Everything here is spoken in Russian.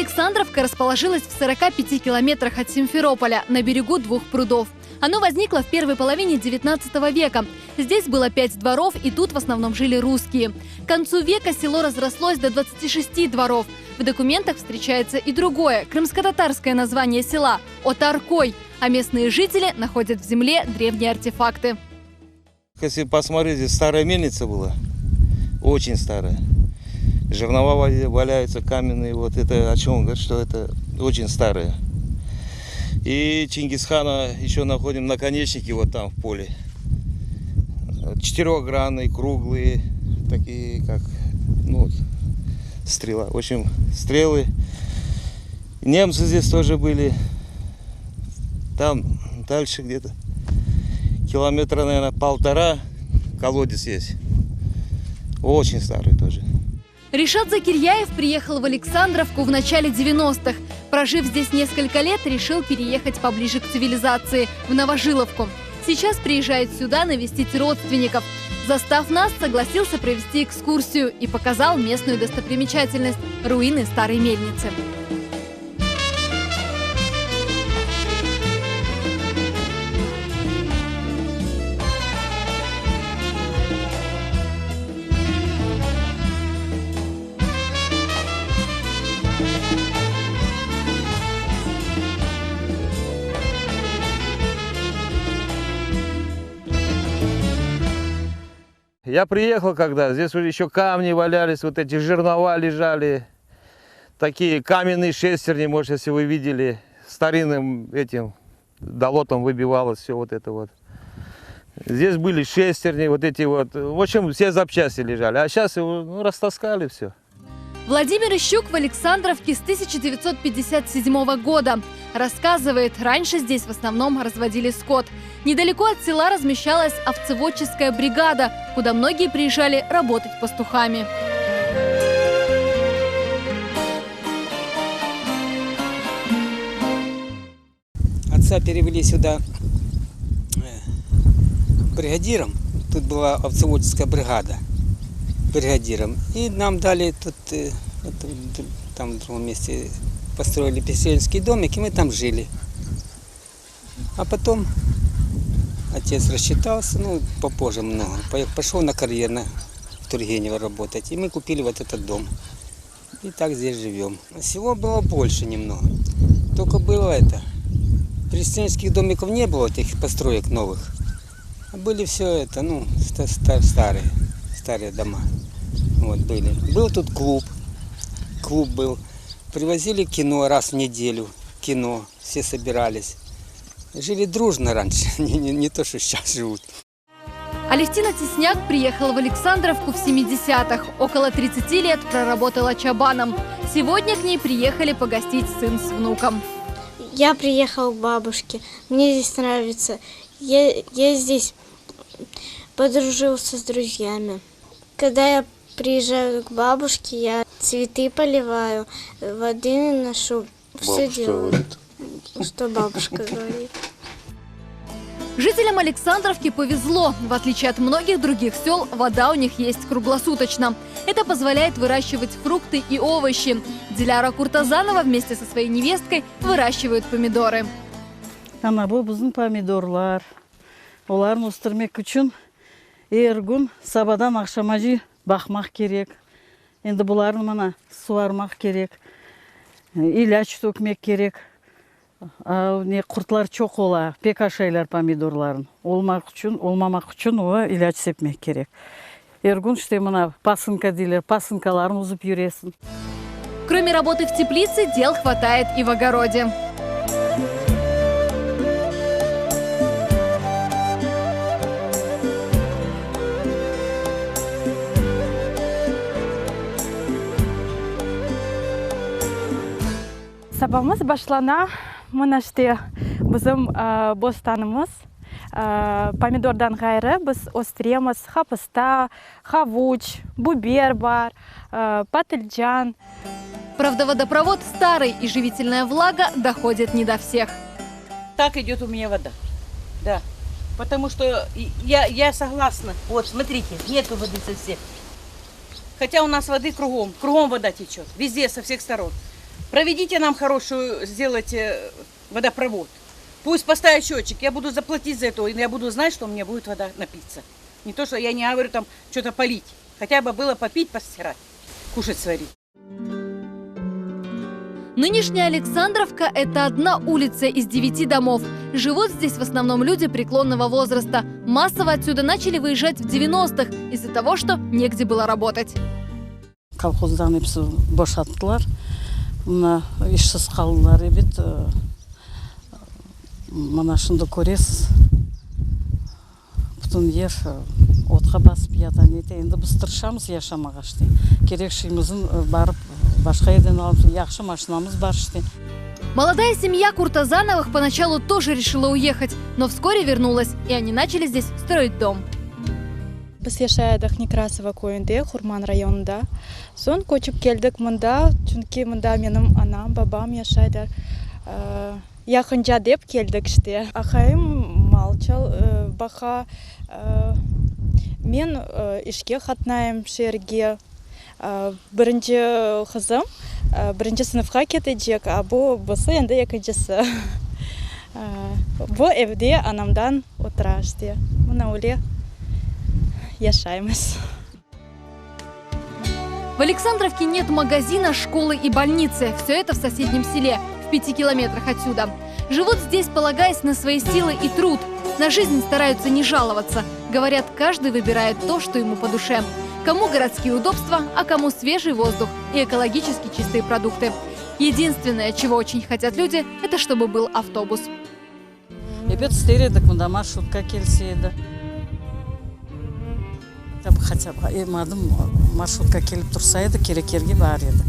Александровка расположилась в 45 километрах от Симферополя на берегу двух прудов. Оно возникло в первой половине 19 века. Здесь было 5 дворов, и тут в основном жили русские. К концу века село разрослось до 26 дворов. В документах встречается и другое, крымско-татарское название села – Отаркой, а местные жители находят в земле древние артефакты. Если посмотреть, здесь старая мельница была, очень старая. Жернова валяются каменные, вот это о чем говорит, что это очень старая. И Чингисхана еще находим наконечники вот там в поле. Четырехгранные, круглые, такие как стрела. В общем, стрелы. Немцы здесь тоже были. Там дальше где-то километра, наверное, 1,5 колодец есть. Очень старый тоже. Ришат Закирьяев приехал в Александровку в начале 90-х. Прожив здесь несколько лет, решил переехать поближе к цивилизации, в Новожиловку. Сейчас приезжает сюда навестить родственников. Застав нас, согласился провести экскурсию и показал местную достопримечательность – руины старой мельницы. Я приехал когда, здесь уже еще камни валялись, вот эти жернова лежали. Такие каменные шестерни, может, если вы видели, старинным этим долотом выбивалось все вот это вот. Здесь были шестерни, вот эти вот, в общем, все запчасти лежали, а сейчас его растаскали все. Владимир Ищук в Александровке с 1957 года. Рассказывает, раньше здесь в основном разводили скот. Недалеко от села размещалась овцеводческая бригада, куда многие приезжали работать пастухами. Отца перевели сюда бригадиром. Тут была овцеводческая бригада бригадиром. И нам дали тут, там в другом месте построили поселенский домик, и мы там жили. А потом отец рассчитался, попозже много. Пошел на карьер в Тургенево работать, и мы купили вот этот дом. И так здесь живем. Всего было больше немного. Только было переселенских домиков не было, этих построек новых. А были все это, старые дома. Вот были. Был тут клуб был. Привозили кино раз в неделю, кино, все собирались. Жили дружно раньше, не то, что сейчас живут. Алевтина Тесняк приехала в Александровку в 70-х. Около 30 лет проработала чабаном. Сегодня к ней приехали погостить сын с внуком. Я приехала к бабушке, мне здесь нравится. Я здесь подружился с друзьями. Когда я приезжаю к бабушке, я цветы поливаю, воды ношу, все делаю, что бабушка говорит. Жителям Александровки повезло. В отличие от многих других сел, вода у них есть круглосуточно. Это позволяет выращивать фрукты и овощи. Диляра Куртазанова вместе со своей невесткой выращивают помидоры. Бұл біздің помидорлар. Оларын өсірмек үшін эргун сабадан ақшамажи бақмақ керек. Енді бұларын мына суармақ керек. Иляч төкмек керек. Құртлар чоқ ола, пекашайлар помидорларын. Олмамақ үшін иляч сепмек керек. Эргун іште мына пасынка дейлер, пасынкаларын ұзып жүресін. Кроме работы в теплице, дел хватает и в огороде. Сабамыз башлана, мынаште бізім бостанымыз. Помидордан ғайры біз остремыз, хапыста, хавуч, бубер бар, патыльджан. Правда, водопровод старый, и живительная влага доходит не до всех. Так идет у меня вода. Да. Потому что я согласна. Вот, смотрите, нету воды совсем. Хотя у нас воды кругом вода течет. Везде, со всех сторон. Проведите нам хорошую, сделайте водопровод. Пусть поставят счетчик, я буду заплатить за это, и я буду знать, что у меня будет вода напиться. Не то, что я не говорю там что-то полить. Хотя бы было попить, постирать, кушать сварить. Нынешняя Александровка – это одна улица из 9 домов. Живут здесь в основном люди преклонного возраста. Массово отсюда начали выезжать в 90-х из-за того, что негде было работать. Колхоздан hepsi boşalttılar. Мына işsiz kaldılar evet. Мына шынды көресіз. Бүтін ер отқа басып ятан ете. Енді біз тырышамыз яшамаға іште. Керек шыйымызын барып башқа еден алып, яқшы машинамыз бар іште. Молодая семья Куртазановых поначалу тоже решила уехать, но вскоре вернулась, и они начали здесь строить дом. Біз яшайдық Некрасова көйінде, Хурман районында. Сон көчіп келдік мұнда, чүнки мұнда менің анам, бабам яшайдар. Яқынжа деп келдік іште. Ақайым малчал, бақа. Мен ішке қатнайым шерге. Бірінші қызым, бірінші сыныфқа кетecek, а бұсы енді екіншісі. Бұл evде анамдан отыра іште. Мұна өле яшаймыз. В Александровке нет магазина, школы и больницы. Все это в соседнем селе, в 5 километрах отсюда. Живут здесь, полагаясь на свои силы и труд. На жизнь стараются не жаловаться. Говорят, каждый выбирает то, что ему по душе. Кому городские удобства, а кому свежий воздух и экологически чистые продукты. Единственное, чего очень хотят люди, это чтобы был автобус. Ебет істер едік, мұнда маршрутка келсе еді. Хотя бы маршрутка келіп тұрса еді, керек-керге бар едік.